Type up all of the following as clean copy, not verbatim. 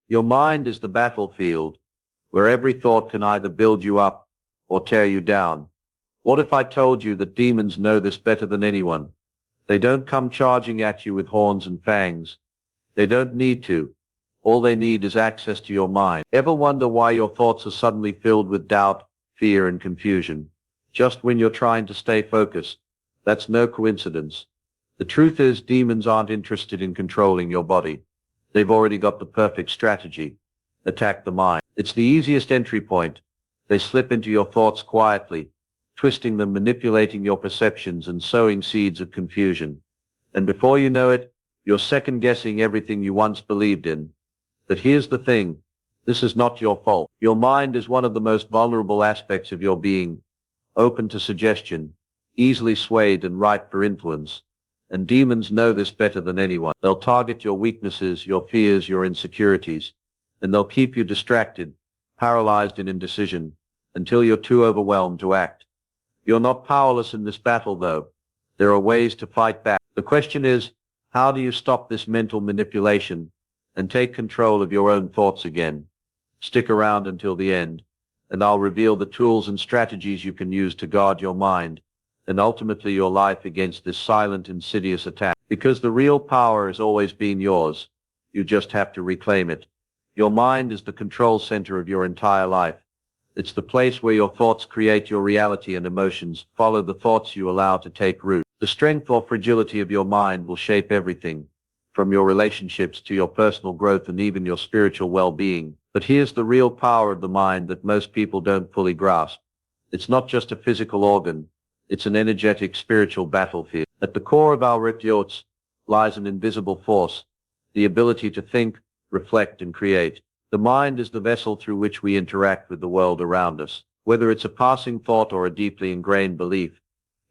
Your mind is the battlefield, where every thought can either build you up or tear you down. What if I told you that demons know this better than anyone? They don't come charging at you with horns and fangs. They don't need to. All they need is access to your mind. Ever wonder why your thoughts are suddenly filled with doubt, fear, and confusion, just when you're trying to stay focused? That's no coincidence. The truth is, demons aren't interested in controlling your body. They've already got the perfect strategy. Attack the mind. It's the easiest entry point. They slip into your thoughts quietly, twisting them, manipulating your perceptions, and sowing seeds of confusion. And before you know it, you're second-guessing everything you once believed in. But here's the thing. This is not your fault. Your mind is one of the most vulnerable aspects of your being, open to suggestion, easily swayed and ripe for influence. And demons know this better than anyone. They'll target your weaknesses, your fears, your insecurities, and they'll keep you distracted, paralyzed in indecision, until you're too overwhelmed to act. You're not powerless in this battle, though. There are ways to fight back. The question is, how do you stop this mental manipulation and take control of your own thoughts again? Stick around until the end, and I'll reveal the tools and strategies you can use to guard your mind and ultimately your life against this silent, insidious attack. Because the real power has always been yours. You just have to reclaim it. Your mind is the control center of your entire life. It's the place where your thoughts create your reality and emotions. Follow the thoughts you allow to take root. The strength or fragility of your mind will shape everything, from your relationships to your personal growth and even your spiritual well-being. But here's the real power of the mind that most people don't fully grasp. It's not just a physical organ. It's an energetic spiritual battlefield. At the core of our thoughts lies an invisible force, the ability to think, reflect, and create. The mind is the vessel through which we interact with the world around us. Whether it's a passing thought or a deeply ingrained belief,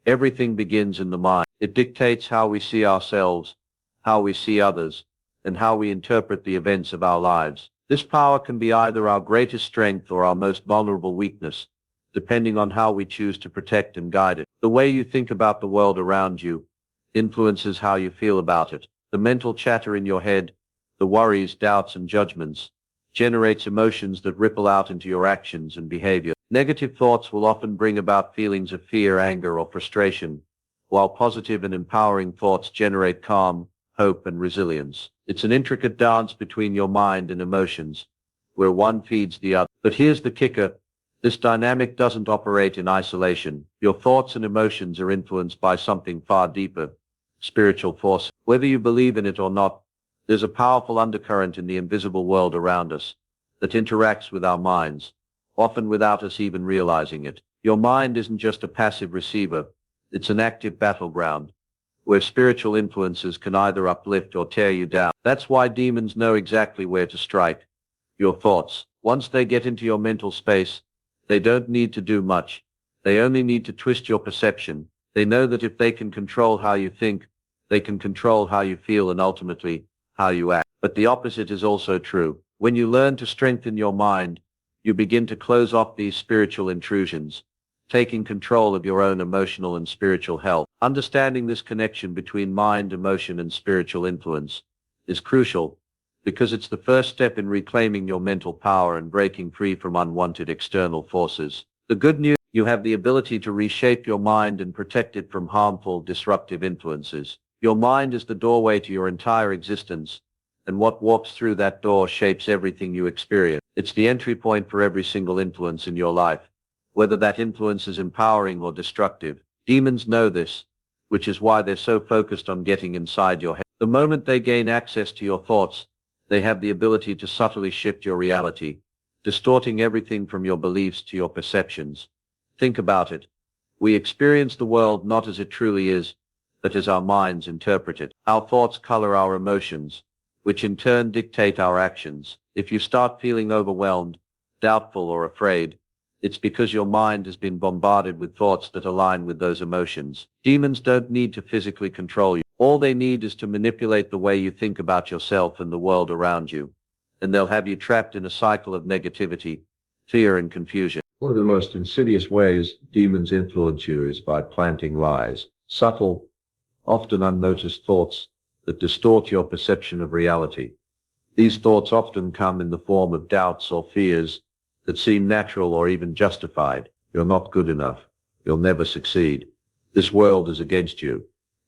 everything begins in the mind. It dictates how we see ourselves, how we see others, and how we interpret the events of our lives. This power can be either our greatest strength or our most vulnerable weakness, depending on how we choose to protect and guide it. The way you think about the world around you influences how you feel about it. The mental chatter in your head, the worries, doubts, and judgments, generates emotions that ripple out into your actions and behavior. Negative thoughts will often bring about feelings of fear, anger, or frustration, while positive and empowering thoughts generate calm, hope, and resilience. It's an intricate dance between your mind and emotions, where one feeds the other. But here's the kicker. This dynamic doesn't operate in isolation. Your thoughts and emotions are influenced by something far deeper, spiritual force. Whether you believe in it or not, there's a powerful undercurrent in the invisible world around us that interacts with our minds, often without us even realizing it. Your mind isn't just a passive receiver. It's an active battleground, where spiritual influences can either uplift or tear you down. That's why demons know exactly where to strike. Your thoughts. Once they get into your mental space, they don't need to do much. They only need to twist your perception. They know that if they can control how you think, they can control how you feel and ultimately how you act. But the opposite is also true. When you learn to strengthen your mind, you begin to close off these spiritual intrusions, taking control of your own emotional and spiritual health. Understanding this connection between mind, emotion, and spiritual influence is crucial, because it's the first step in reclaiming your mental power and breaking free from unwanted external forces. The good news, you have the ability to reshape your mind and protect it from harmful, disruptive influences. Your mind is the doorway to your entire existence, and what walks through that door shapes everything you experience. It's the entry point for every single influence in your life, whether that influence is empowering or destructive. Demons know this, which is why they're so focused on getting inside your head. The moment they gain access to your thoughts, they have the ability to subtly shift your reality, distorting everything from your beliefs to your perceptions. Think about it. We experience the world not as it truly is, but as our minds interpret it. Our thoughts color our emotions, which in turn dictate our actions. If you start feeling overwhelmed, doubtful, or afraid, it's because your mind has been bombarded with thoughts that align with those emotions. Demons don't need to physically control you. All they need is to manipulate the way you think about yourself and the world around you, and they'll have you trapped in a cycle of negativity, fear, and confusion. One of the most insidious ways demons influence you is by planting lies, subtle, often unnoticed thoughts that distort your perception of reality. These thoughts often come in the form of doubts or fears that seem natural or even justified. You're not good enough. You'll never succeed. This world is against you.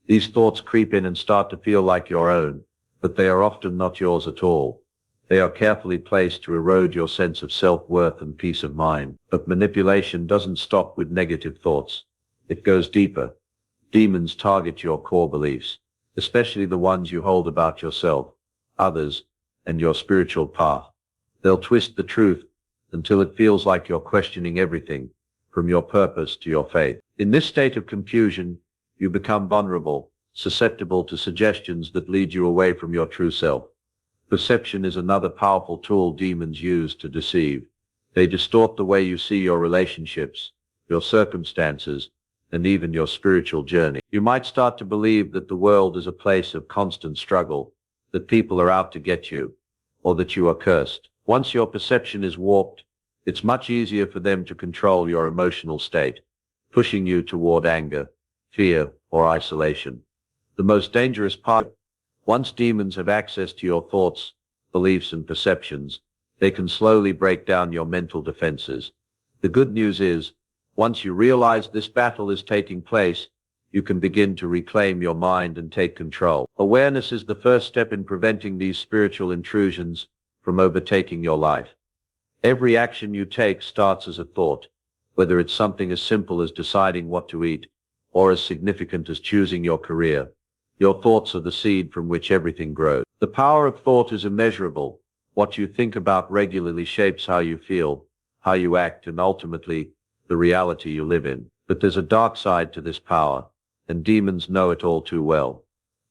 These thoughts creep in and start to feel like your own, but they are often not yours at all. They are carefully placed to erode your sense of self-worth and peace of mind. But manipulation doesn't stop with negative thoughts. It goes deeper. Demons target your core beliefs, especially the ones you hold about yourself, others, and your spiritual path. They'll twist the truth until it feels like you're questioning everything, from your purpose to your faith. In this state of confusion, you become vulnerable, susceptible to suggestions that lead you away from your true self. Perception is another powerful tool demons use to deceive. They distort the way you see your relationships, your circumstances, and even your spiritual journey. You might start to believe that the world is a place of constant struggle, that people are out to get you, or that you are cursed. Once your perception is warped, it's much easier for them to control your emotional state, pushing you toward anger, fear, or isolation. The most dangerous part, once demons have access to your thoughts, beliefs, and perceptions, they can slowly break down your mental defenses. The good news is, once you realize this battle is taking place, you can begin to reclaim your mind and take control. Awareness is the first step in preventing these spiritual intrusions from overtaking your life. Every action you take starts as a thought, whether it's something as simple as deciding what to eat, or as significant as choosing your career. Your thoughts are the seed from which everything grows. The power of thought is immeasurable. What you think about regularly shapes how you feel, how you act, and ultimately, the reality you live in. But there's a dark side to this power, and demons know it all too well.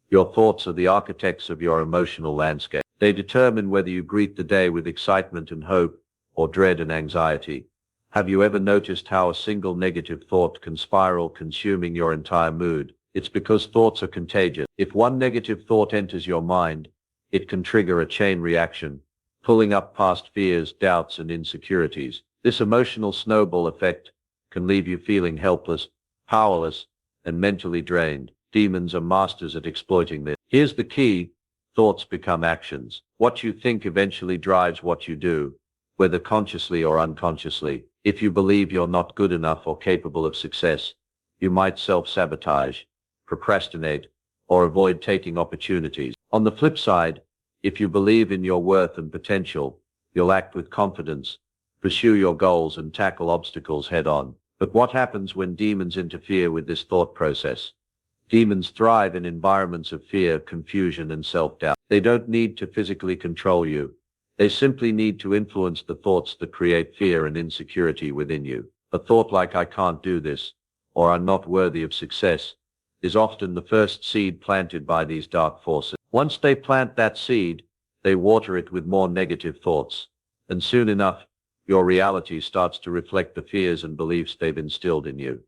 Your thoughts are the architects of your emotional landscape. They determine whether you greet the day with excitement and hope, or dread and anxiety. Have you ever noticed how a single negative thought can spiral, consuming your entire mood? It's because thoughts are contagious. If one negative thought enters your mind, it can trigger a chain reaction, pulling up past fears, doubts, and insecurities. This emotional snowball effect can leave you feeling helpless, powerless, and mentally drained. Demons are masters at exploiting this. Here's the key: thoughts become actions. What you think eventually drives what you do, whether consciously or unconsciously. If you believe you're not good enough or capable of success, you might self-sabotage, procrastinate, or avoid taking opportunities. On the flip side, if you believe in your worth and potential, you'll act with confidence, pursue your goals, and tackle obstacles head-on. But what happens when demons interfere with this thought process? Demons thrive in environments of fear, confusion, and self-doubt. They don't need to physically control you. They simply need to influence the thoughts that create fear and insecurity within you. A thought like "I can't do this," or "I'm not worthy of success," is often the first seed planted by these dark forces. Once they plant that seed, they water it with more negative thoughts, and soon enough, your reality starts to reflect the fears and beliefs they've instilled in you.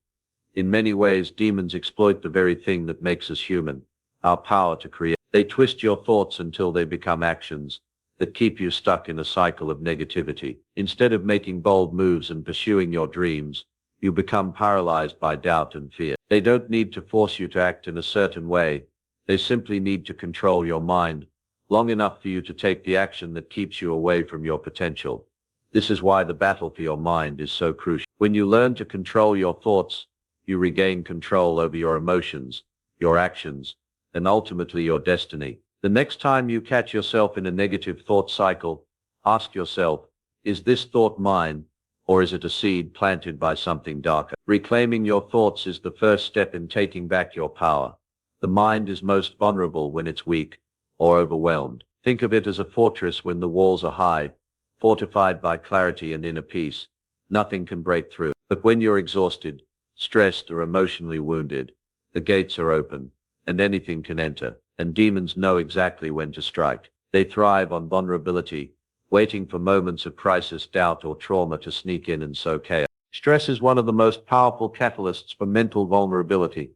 In many ways, demons exploit the very thing that makes us human, our power to create. They twist your thoughts until they become actions that keep you stuck in a cycle of negativity. Instead of making bold moves and pursuing your dreams, you become paralyzed by doubt and fear. They don't need to force you to act in a certain way. They simply need to control your mind long enough for you to take the action that keeps you away from your potential. This is why the battle for your mind is so crucial. When you learn to control your thoughts, you regain control over your emotions, your actions, and ultimately your destiny. The next time you catch yourself in a negative thought cycle, ask yourself, is this thought mine, or is it a seed planted by something darker? Reclaiming your thoughts is the first step in taking back your power. The mind is most vulnerable when it's weak or overwhelmed. Think of it as a fortress when the walls are high, fortified by clarity and inner peace. Nothing can break through. But when you're exhausted, stressed, or emotionally wounded, the gates are open, and anything can enter. And demons know exactly when to strike. They thrive on vulnerability, waiting for moments of crisis, doubt, or trauma to sneak in and sow chaos. Stress is one of the most powerful catalysts for mental vulnerability.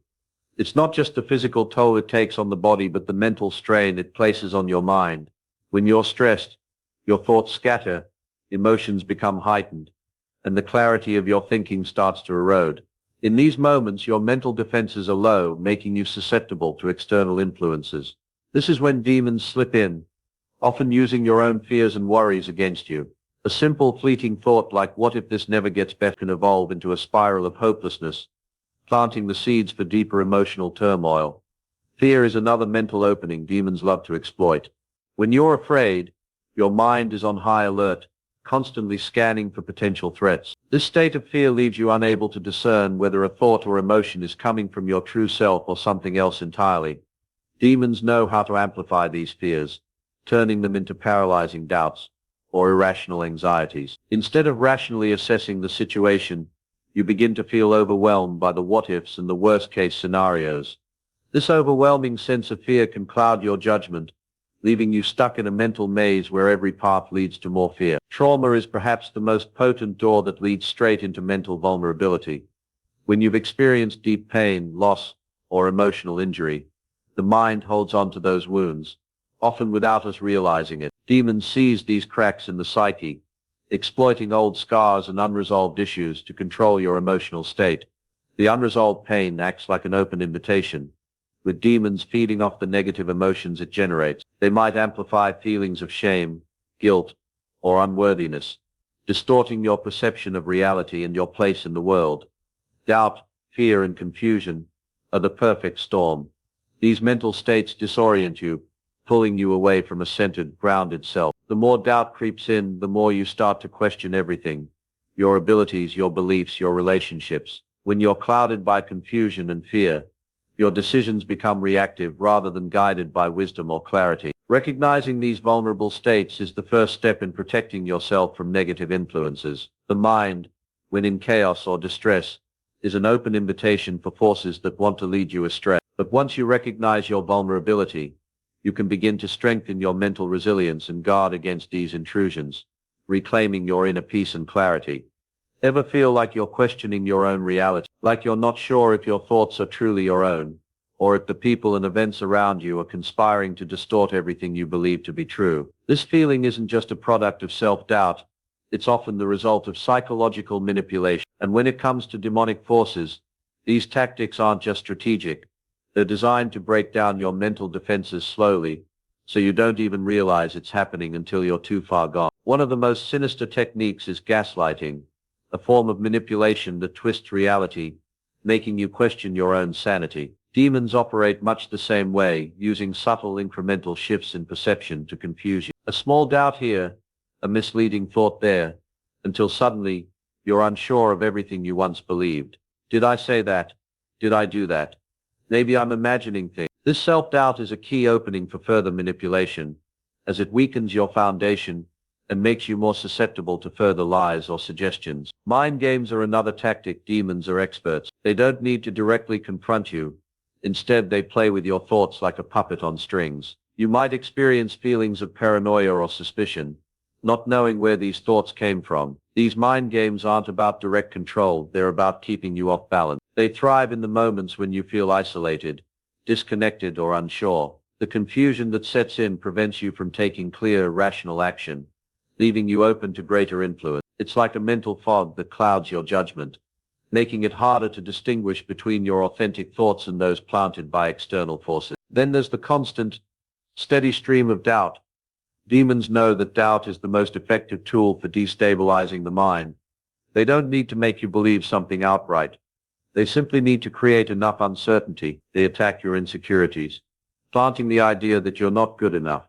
It's not just the physical toll it takes on the body, but the mental strain it places on your mind. When you're stressed, your thoughts scatter, emotions become heightened, and the clarity of your thinking starts to erode. In these moments, your mental defenses are low, making you susceptible to external influences. This is when demons slip in, often using your own fears and worries against you. A simple fleeting thought like what if this never gets better can evolve into a spiral of hopelessness, planting the seeds for deeper emotional turmoil. Fear is another mental opening demons love to exploit. When you're afraid, your mind is on high alert, constantly scanning for potential threats. This state of fear leaves you unable to discern whether a thought or emotion is coming from your true self or something else entirely. Demons know how to amplify these fears, turning them into paralyzing doubts or irrational anxieties. Instead of rationally assessing the situation, you begin to feel overwhelmed by the what-ifs and the worst-case scenarios. This overwhelming sense of fear can cloud your judgment, leaving you stuck in a mental maze where every path leads to more fear. Trauma is perhaps the most potent door that leads straight into mental vulnerability. When you've experienced deep pain, loss, or emotional injury, the mind holds on to those wounds, often without us realizing it. Demons seize these cracks in the psyche, exploiting old scars and unresolved issues to control your emotional state. The unresolved pain acts like an open invitation, with demons feeding off the negative emotions it generates. They might amplify feelings of shame, guilt, or unworthiness, distorting your perception of reality and your place in the world. Doubt, fear, and confusion are the perfect storm. These mental states disorient you, pulling you away from a centered, grounded self. The more doubt creeps in, the more you start to question everything: your abilities, your beliefs, your relationships. When you're clouded by confusion and fear, your decisions become reactive rather than guided by wisdom or clarity. Recognizing these vulnerable states is the first step in protecting yourself from negative influences. The mind, when in chaos or distress, is an open invitation for forces that want to lead you astray. But once you recognize your vulnerability, you can begin to strengthen your mental resilience and guard against these intrusions, reclaiming your inner peace and clarity. Ever feel like you're questioning your own reality, like you're not sure if your thoughts are truly your own, or if the people and events around you are conspiring to distort everything you believe to be true? This feeling isn't just a product of self-doubt, it's often the result of psychological manipulation. And when it comes to demonic forces, these tactics aren't just strategic, they're designed to break down your mental defenses slowly, so you don't even realize it's happening until you're too far gone. One of the most sinister techniques is gaslighting, a form of manipulation that twists reality, making you question your own sanity. Demons operate much the same way, using subtle incremental shifts in perception to confuse you. A small doubt here, a misleading thought there, until suddenly you're unsure of everything you once believed. Did I say that? Did I do that? Maybe I'm imagining things. This self-doubt is a key opening for further manipulation, as it weakens your foundation and makes you more susceptible to further lies or suggestions. Mind games are another tactic demons are experts. They don't need to directly confront you. Instead, they play with your thoughts like a puppet on strings. You might experience feelings of paranoia or suspicion, not knowing where these thoughts came from. These mind games aren't about direct control, they're about keeping you off balance. They thrive in the moments when you feel isolated, disconnected, or unsure. The confusion that sets in prevents you from taking clear, rational action, leaving you open to greater influence. It's like a mental fog that clouds your judgment, making it harder to distinguish between your authentic thoughts and those planted by external forces. Then there's the constant, steady stream of doubt. Demons know that doubt is the most effective tool for destabilizing the mind. They don't need to make you believe something outright. They simply need to create enough uncertainty. They attack your insecurities, planting the idea that you're not good enough,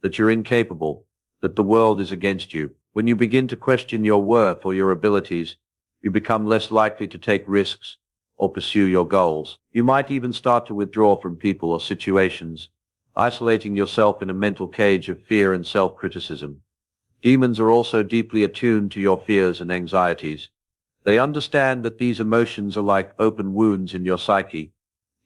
that you're incapable, that the world is against you. When you begin to question your worth or your abilities, you become less likely to take risks or pursue your goals. You might even start to withdraw from people or situations, isolating yourself in a mental cage of fear and self-criticism. Demons are also deeply attuned to your fears and anxieties. They understand that these emotions are like open wounds in your psyche,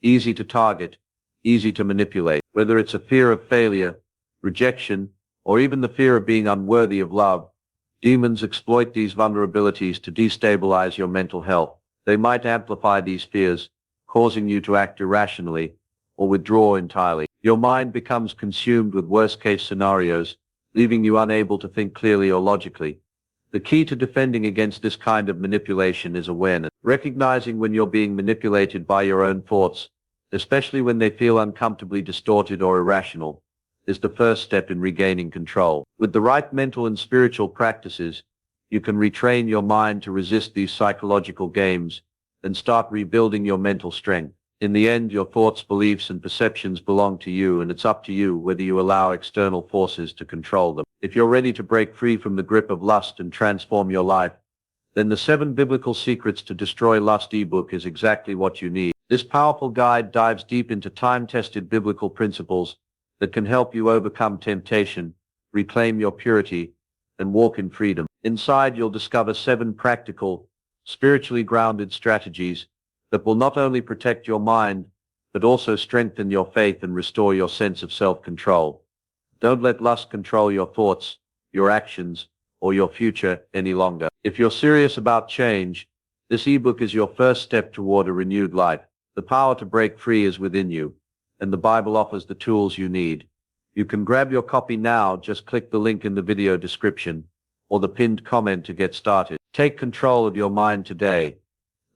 easy to target, easy to manipulate. Whether it's a fear of failure, rejection, or even the fear of being unworthy of love, demons exploit these vulnerabilities to destabilize your mental health. They might amplify these fears, causing you to act irrationally or withdraw entirely. Your mind becomes consumed with worst-case scenarios, leaving you unable to think clearly or logically. The key to defending against this kind of manipulation is awareness. Recognizing when you're being manipulated by your own thoughts, especially when they feel uncomfortably distorted or irrational, is the first step in regaining control. With the right mental and spiritual practices, you can retrain your mind to resist these psychological games and start rebuilding your mental strength. In the end, your thoughts, beliefs, and perceptions belong to you, and it's up to you whether you allow external forces to control them. If you're ready to break free from the grip of lust and transform your life, then the 7 Biblical Secrets to Destroy Lust ebook is exactly what you need. This powerful guide dives deep into time-tested biblical principles that can help you overcome temptation, reclaim your purity, and walk in freedom. Inside, you'll discover 7 practical, spiritually grounded strategies that will not only protect your mind, but also strengthen your faith and restore your sense of self-control. Don't let lust control your thoughts, your actions, or your future any longer. If you're serious about change, this ebook is your first step toward a renewed life. The power to break free is within you, and the Bible offers the tools you need. You can grab your copy now. Just click the link in the video description or the pinned comment to get started. Take control of your mind today.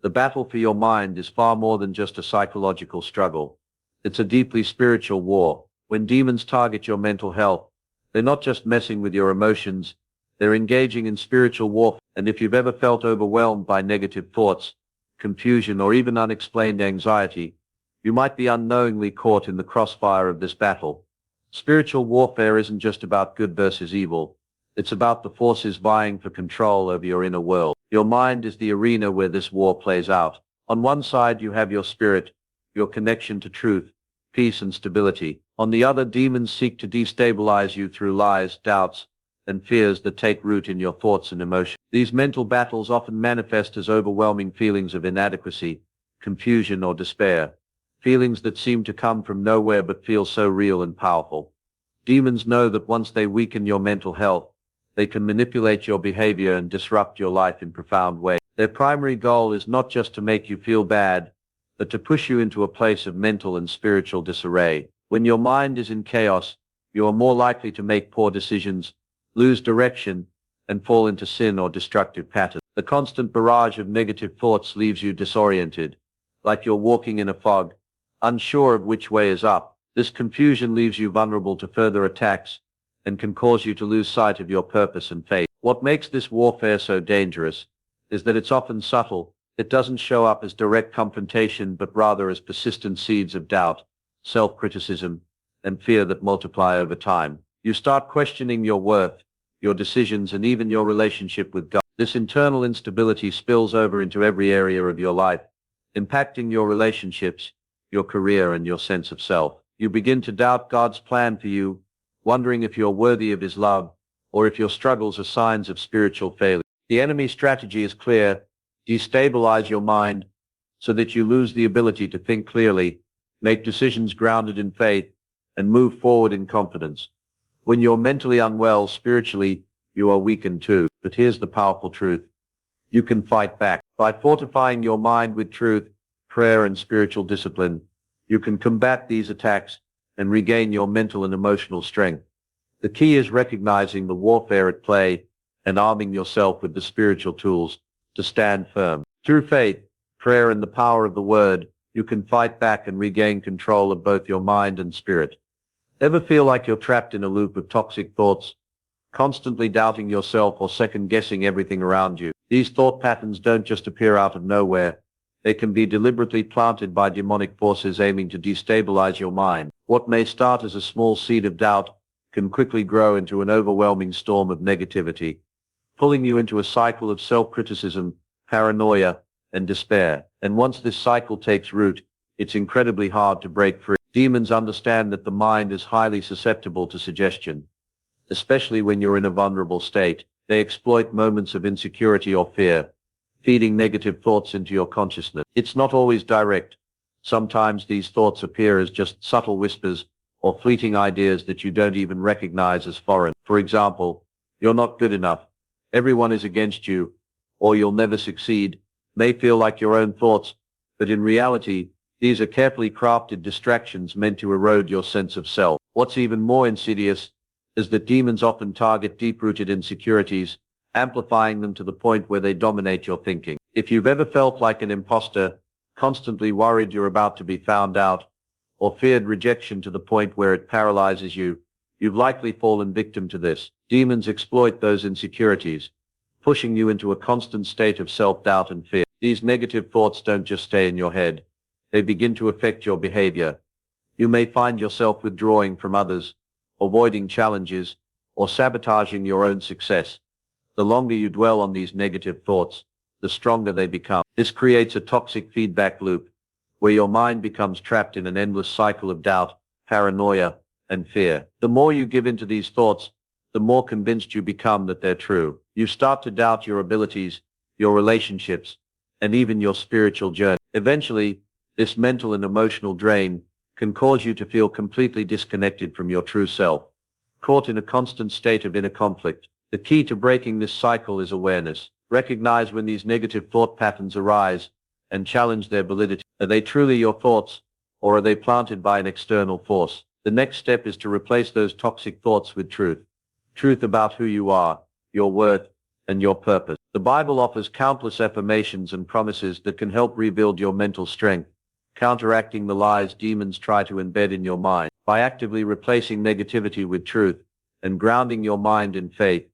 The battle for your mind is far more than just a psychological struggle. It's a deeply spiritual war. When demons target your mental health, they're not just messing with your emotions, they're engaging in spiritual warfare. And if you've ever felt overwhelmed by negative thoughts, confusion, or even unexplained anxiety, you might be unknowingly caught in the crossfire of this battle. Spiritual warfare isn't just about good versus evil. It's about the forces vying for control over your inner world. Your mind is the arena where this war plays out. On one side, you have your spirit, your connection to truth, peace, and stability. On the other, demons seek to destabilize you through lies, doubts, and fears that take root in your thoughts and emotions. These mental battles often manifest as overwhelming feelings of inadequacy, confusion, or despair, feelings that seem to come from nowhere but feel so real and powerful. Demons know that once they weaken your mental health, they can manipulate your behavior and disrupt your life in profound ways. Their primary goal is not just to make you feel bad, but to push you into a place of mental and spiritual disarray. When your mind is in chaos, you are more likely to make poor decisions, lose direction, and fall into sin or destructive patterns. The constant barrage of negative thoughts leaves you disoriented, like you're walking in a fog, unsure of which way is up. This confusion leaves you vulnerable to further attacks and can cause you to lose sight of your purpose and faith. What makes this warfare so dangerous is that it's often subtle. It doesn't show up as direct confrontation, but rather as persistent seeds of doubt, self-criticism, and fear that multiply over time. You start questioning your worth, your decisions, and even your relationship with God. This internal instability spills over into every area of your life, impacting your relationships, your career, and your sense of self. You begin to doubt God's plan for you, wondering if you're worthy of His love, or if your struggles are signs of spiritual failure. The enemy's strategy is clear: destabilize your mind so that you lose the ability to think clearly, make decisions grounded in faith, and move forward in confidence. When you're mentally unwell, spiritually, you are weakened too. But here's the powerful truth: you can fight back. By fortifying your mind with truth, prayer, and spiritual discipline, you can combat these attacks and regain your mental and emotional strength. The key is recognizing the warfare at play and arming yourself with the spiritual tools to stand firm. Through faith, prayer, and the power of the Word, you can fight back and regain control of both your mind and spirit. Ever feel like you're trapped in a loop of toxic thoughts, constantly doubting yourself or second-guessing everything around you? These thought patterns don't just appear out of nowhere. They can be deliberately planted by demonic forces aiming to destabilize your mind. What may start as a small seed of doubt can quickly grow into an overwhelming storm of negativity, pulling you into a cycle of self-criticism, paranoia, and despair. And once this cycle takes root, it's incredibly hard to break free. Demons understand that the mind is highly susceptible to suggestion, especially when you're in a vulnerable state. They exploit moments of insecurity or fear, feeding negative thoughts into your consciousness. It's not always direct. Sometimes these thoughts appear as just subtle whispers or fleeting ideas that you don't even recognize as foreign. For example, you're not good enough, everyone is against you, or you'll never succeed, may feel like your own thoughts, but in reality, these are carefully crafted distractions meant to erode your sense of self. What's even more insidious is that demons often target deep-rooted insecurities, amplifying them to the point where they dominate your thinking. If you've ever felt like an imposter, constantly worried you're about to be found out, or feared rejection to the point where it paralyzes you, You've likely fallen victim to this. Demons exploit those insecurities, pushing you into a constant state of self-doubt and fear. These negative thoughts don't just stay in your head. They begin to affect your behavior. You may find yourself withdrawing from others, avoiding challenges, or sabotaging your own success. The longer you dwell on these negative thoughts, the stronger they become. This creates a toxic feedback loop, where your mind becomes trapped in an endless cycle of doubt, paranoia, and fear. The more you give into these thoughts, the more convinced you become that they're true. You start to doubt your abilities, your relationships, and even your spiritual journey. Eventually, this mental and emotional drain can cause you to feel completely disconnected from your true self, caught in a constant state of inner conflict. The key to breaking this cycle is awareness. Recognize when these negative thought patterns arise and challenge their validity. Are they truly your thoughts, or are they planted by an external force? The next step is to replace those toxic thoughts with truth. Truth about who you are, your worth, and your purpose. The Bible offers countless affirmations and promises that can help rebuild your mental strength, counteracting the lies demons try to embed in your mind. By actively replacing negativity with truth and grounding your mind in faith,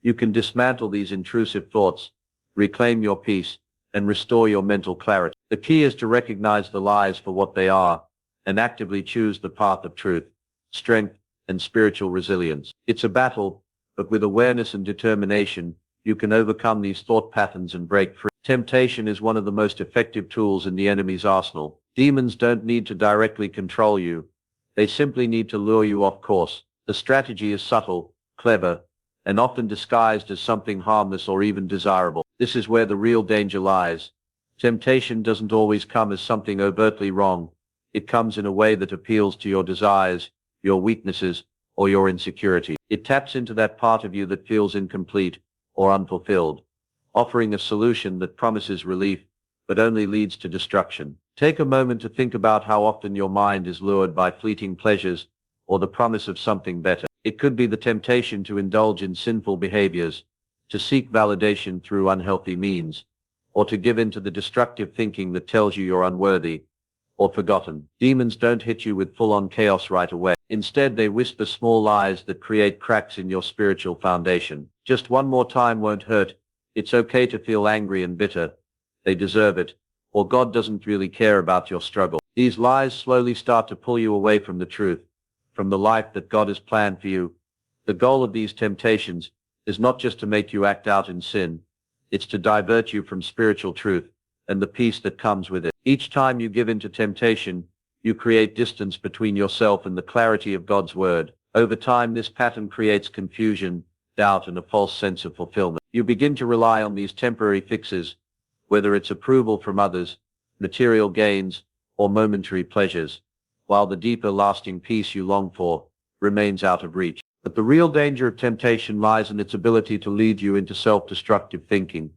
you can dismantle these intrusive thoughts, reclaim your peace, and restore your mental clarity. The key is to recognize the lies for what they are and actively choose the path of truth, strength, and spiritual resilience. It's a battle, but with awareness and determination, you can overcome these thought patterns and break free. Temptation is one of the most effective tools in the enemy's arsenal. Demons don't need to directly control you. They simply need to lure you off course. The strategy is subtle, clever, and often disguised as something harmless or even desirable. This is where the real danger lies. Temptation doesn't always come as something overtly wrong. It comes in a way that appeals to your desires, your weaknesses, or your insecurity. It taps into that part of you that feels incomplete or unfulfilled, offering a solution that promises relief, but only leads to destruction. Take a moment to think about how often your mind is lured by fleeting pleasures or the promise of something better. It could be the temptation to indulge in sinful behaviors, to seek validation through unhealthy means, or to give in to the destructive thinking that tells you you're unworthy or forgotten. Demons don't hit you with full-on chaos right away. Instead, they whisper small lies that create cracks in your spiritual foundation. Just one more time won't hurt. It's okay to feel angry and bitter. They deserve it. Or God doesn't really care about your struggle. These lies slowly start to pull you away from the truth, from the life that God has planned for you. The goal of these temptations is not just to make you act out in sin. It's to divert you from spiritual truth and the peace that comes with it. Each time you give in to temptation, you create distance between yourself and the clarity of God's word. Over time, this pattern creates confusion, doubt, and a false sense of fulfillment. You begin to rely on these temporary fixes, whether it's approval from others, material gains, or momentary pleasures, while the deeper, lasting peace you long for remains out of reach. But the real danger of temptation lies in its ability to lead you into self-destructive thinking.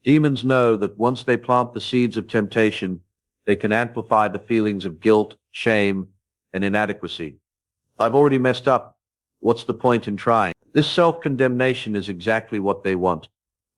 Demons know that once they plant the seeds of temptation, they can amplify the feelings of guilt, shame, and inadequacy. I've already messed up. What's the point in trying? This self-condemnation is exactly what they want.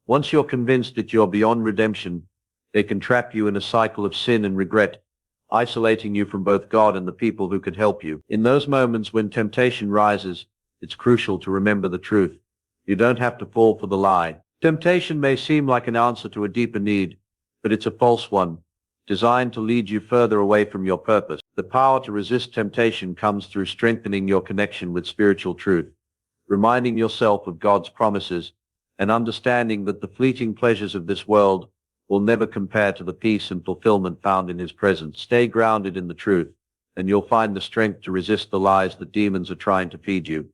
Once you're convinced that you're beyond redemption, they can trap you in a cycle of sin and regret, isolating you from both God and the people who could help you. In those moments when temptation rises, it's crucial to remember the truth. You don't have to fall for the lie. Temptation may seem like an answer to a deeper need, but it's a false one, designed to lead you further away from your purpose. The power to resist temptation comes through strengthening your connection with spiritual truth, reminding yourself of God's promises, and understanding that the fleeting pleasures of this world will never compare to the peace and fulfillment found in His presence. Stay grounded in the truth, and you'll find the strength to resist the lies that demons are trying to feed you.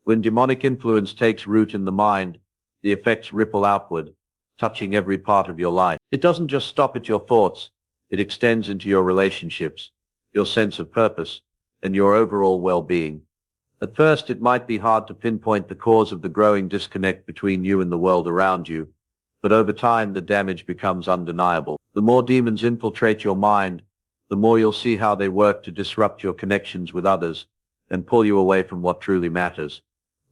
When demonic influence takes root in the mind, the effects ripple outward, touching every part of your life. It doesn't just stop at your thoughts. It extends into your relationships, your sense of purpose, and your overall well-being. At first, it might be hard to pinpoint the cause of the growing disconnect between you and the world around you, but over time, the damage becomes undeniable. The more demons infiltrate your mind, the more you'll see how they work to disrupt your connections with others and pull you away from what truly matters.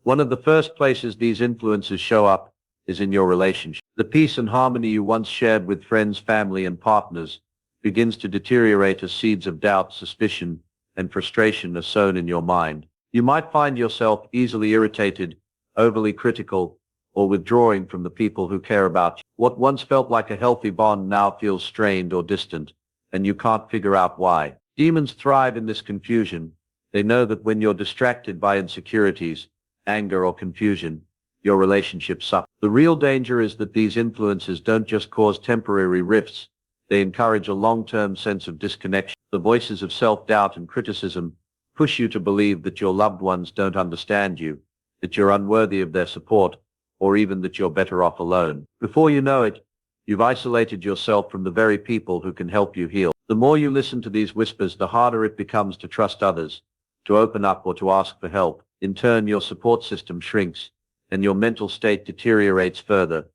One of the first places these influences show up is in your relationship. The peace and harmony you once shared with friends, family, and partners begins to deteriorate as seeds of doubt, suspicion, and frustration are sown in your mind. You might find yourself easily irritated, overly critical, or withdrawing from the people who care about you. What once felt like a healthy bond now feels strained or distant, and you can't figure out why. Demons thrive in this confusion. They know that when you're distracted by insecurities, anger, or confusion, your relationships suffer. The real danger is that these influences don't just cause temporary rifts, they encourage a long-term sense of disconnection. The voices of self-doubt and criticism push you to believe that your loved ones don't understand you, that you're unworthy of their support, or even that you're better off alone. Before you know it, you've isolated yourself from the very people who can help you heal. The more you listen to these whispers, the harder it becomes to trust others, to open up or to ask for help. In turn, your support system shrinks, and your mental state deteriorates further.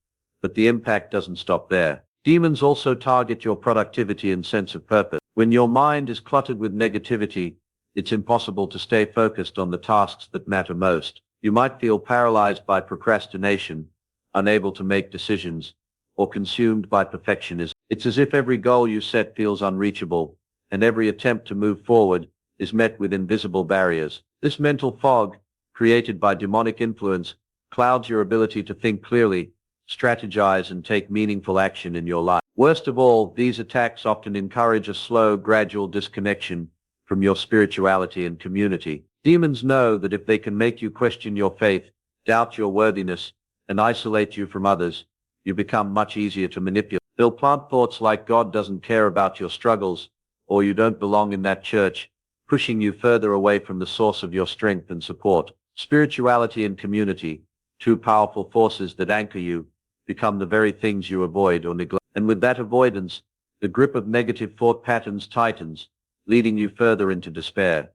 But the impact doesn't stop there. Demons also target your productivity and sense of purpose. When your mind is cluttered with negativity, it's impossible to stay focused on the tasks that matter most. You might feel paralyzed by procrastination, unable to make decisions, or consumed by perfectionism. It's as if every goal you set feels unreachable, and every attempt to move forward is met with invisible barriers. This mental fog, created by demonic influence, clouds your ability to think clearly, strategize, and take meaningful action in your life. Worst of all, these attacks often encourage a slow, gradual disconnection from your spirituality and community. Demons know that if they can make you question your faith, doubt your worthiness, and isolate you from others, you become much easier to manipulate. They'll plant thoughts like God doesn't care about your struggles, or you don't belong in that church, pushing you further away from the source of your strength and support. Spirituality and community, two powerful forces that anchor you, become the very things you avoid or neglect. And with that avoidance, the grip of negative thought patterns tightens, leading you further into despair.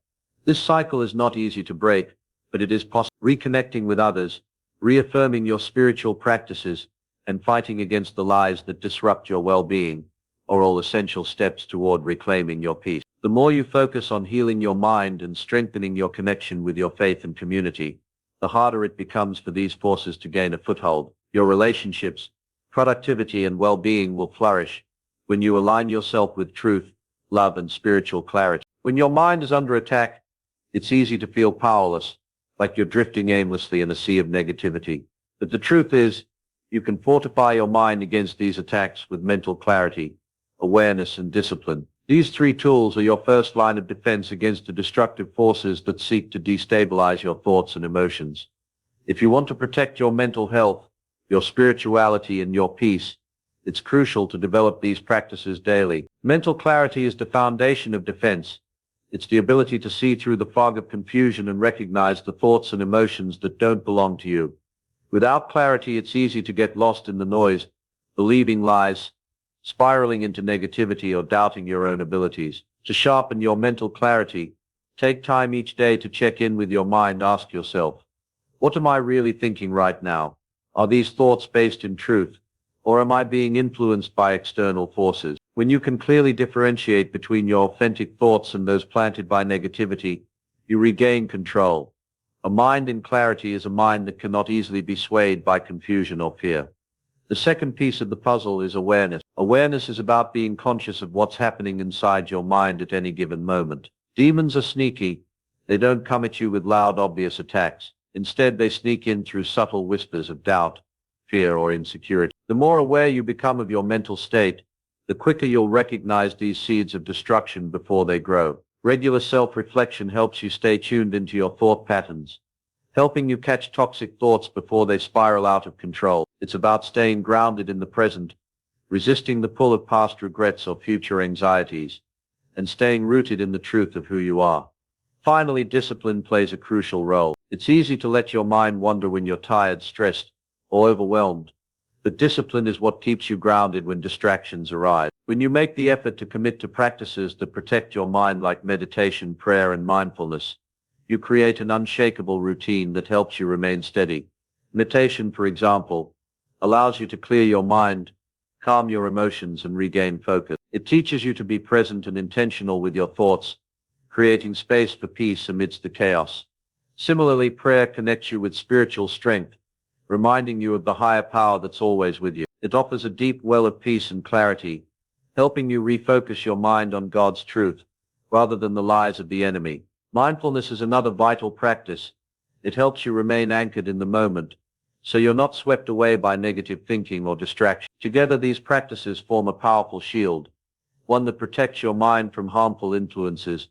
This cycle is not easy to break, but it is possible. Reconnecting with others, reaffirming your spiritual practices, and fighting against the lies that disrupt your well-being are all essential steps toward reclaiming your peace. The more you focus on healing your mind and strengthening your connection with your faith and community, the harder it becomes for these forces to gain a foothold. Your relationships, productivity, and well-being will flourish when you align yourself with truth, love, and spiritual clarity. When your mind is under attack, it's easy to feel powerless, like you're drifting aimlessly in a sea of negativity. But the truth is, you can fortify your mind against these attacks with mental clarity, awareness, and discipline. These three tools are your first line of defense against the destructive forces that seek to destabilize your thoughts and emotions. If you want to protect your mental health, your spirituality, and your peace, it's crucial to develop these practices daily. Mental clarity is the foundation of defense. It's the ability to see through the fog of confusion and recognize the thoughts and emotions that don't belong to you. Without clarity, it's easy to get lost in the noise, believing lies, spiraling into negativity, or doubting your own abilities. To sharpen your mental clarity, take time each day to check in with your mind. Ask yourself, what am I really thinking right now? Are these thoughts based in truth, or am I being influenced by external forces? When you can clearly differentiate between your authentic thoughts and those planted by negativity, you regain control. A mind in clarity is a mind that cannot easily be swayed by confusion or fear. The second piece of the puzzle is awareness. Awareness is about being conscious of what's happening inside your mind at any given moment. Demons are sneaky. They don't come at you with loud, obvious attacks. Instead, they sneak in through subtle whispers of doubt, fear, or insecurity. The more aware you become of your mental state, the quicker you'll recognize these seeds of destruction before they grow. Regular self-reflection helps you stay tuned into your thought patterns, helping you catch toxic thoughts before they spiral out of control. It's about staying grounded in the present, resisting the pull of past regrets or future anxieties, and staying rooted in the truth of who you are. Finally, discipline plays a crucial role. It's easy to let your mind wander when you're tired, stressed, or overwhelmed, but discipline is what keeps you grounded when distractions arise. When you make the effort to commit to practices that protect your mind like meditation, prayer, and mindfulness, you create an unshakable routine that helps you remain steady. Meditation, for example, allows you to clear your mind, calm your emotions, and regain focus. It teaches you to be present and intentional with your thoughts, creating space for peace amidst the chaos. Similarly, prayer connects you with spiritual strength, reminding you of the higher power that's always with you. It offers a deep well of peace and clarity, helping you refocus your mind on God's truth, rather than the lies of the enemy. Mindfulness is another vital practice. It helps you remain anchored in the moment, so you're not swept away by negative thinking or distraction. Together, these practices form a powerful shield, one that protects your mind from harmful influences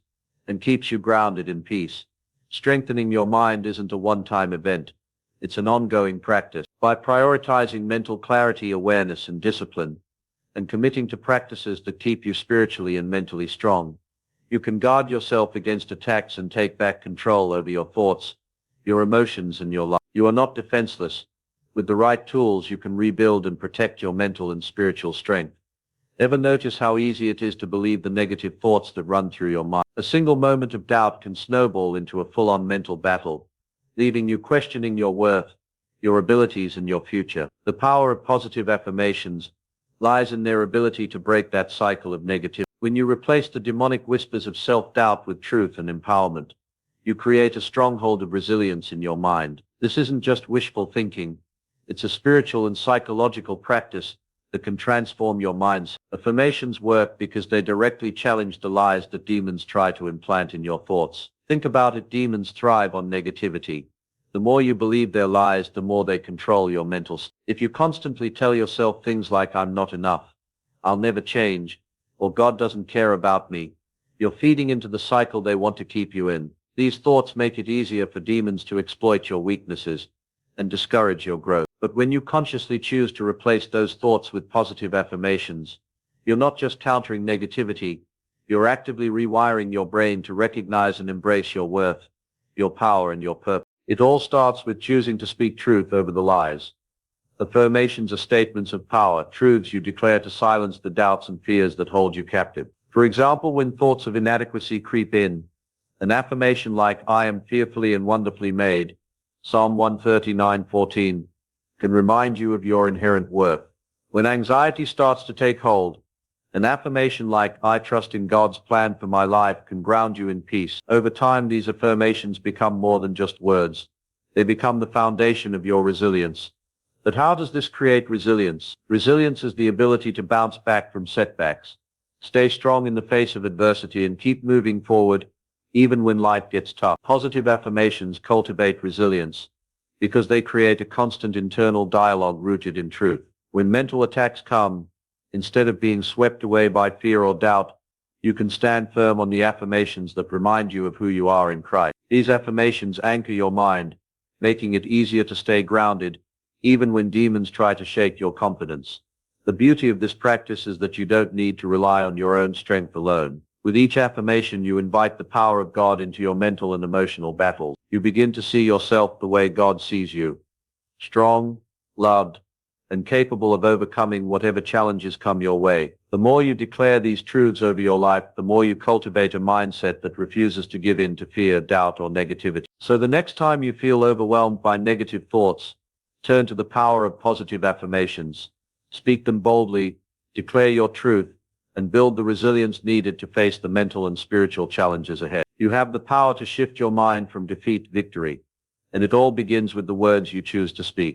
and keeps you grounded in peace. Strengthening your mind isn't a one-time event. It's an ongoing practice. By prioritizing mental clarity, awareness, and discipline, and committing to practices that keep you spiritually and mentally strong, you can guard yourself against attacks and take back control over your thoughts, your emotions, and your life. You are not defenseless. With the right tools, you can rebuild and protect your mental and spiritual strength. Ever notice how easy it is to believe the negative thoughts that run through your mind? A single moment of doubt can snowball into a full-on mental battle, leaving you questioning your worth, your abilities, and your future. The power of positive affirmations lies in their ability to break that cycle of negativity. When you replace the demonic whispers of self-doubt with truth and empowerment, you create a stronghold of resilience in your mind. This isn't just wishful thinking. It's a spiritual and psychological practice that can transform your mindset. Affirmations work because they directly challenge the lies that demons try to implant in your thoughts. Think about it, demons thrive on negativity. The more you believe their lies, the more they control your mental state. If you constantly tell yourself things like, "I'm not enough," "I'll never change," or "God doesn't care about me," you're feeding into the cycle they want to keep you in. These thoughts make it easier for demons to exploit your weaknesses and discourage your growth. But when you consciously choose to replace those thoughts with positive affirmations, you're not just countering negativity, you're actively rewiring your brain to recognize and embrace your worth, your power, and your purpose. It all starts with choosing to speak truth over the lies. Affirmations are statements of power, truths you declare to silence the doubts and fears that hold you captive. For example, when thoughts of inadequacy creep in, an affirmation like, "I am fearfully and wonderfully made," Psalm 139:14, can remind you of your inherent worth. When anxiety starts to take hold, an affirmation like, "I trust in God's plan for my life," can ground you in peace. Over time, these affirmations become more than just words. They become the foundation of your resilience. But how does this create resilience? Resilience is the ability to bounce back from setbacks, stay strong in the face of adversity, and keep moving forward even when life gets tough. Positive affirmations cultivate resilience because they create a constant internal dialogue rooted in truth. When mental attacks come, instead of being swept away by fear or doubt, you can stand firm on the affirmations that remind you of who you are in Christ. These affirmations anchor your mind, making it easier to stay grounded, even when demons try to shake your confidence. The beauty of this practice is that you don't need to rely on your own strength alone. With each affirmation, you invite the power of God into your mental and emotional battles. You begin to see yourself the way God sees you: strong, loved, and capable of overcoming whatever challenges come your way. The more you declare these truths over your life, the more you cultivate a mindset that refuses to give in to fear, doubt, or negativity. So the next time you feel overwhelmed by negative thoughts, turn to the power of positive affirmations. Speak them boldly, declare your truth, and build the resilience needed to face the mental and spiritual challenges ahead. You have the power to shift your mind from defeat to victory, and it all begins with the words you choose to speak.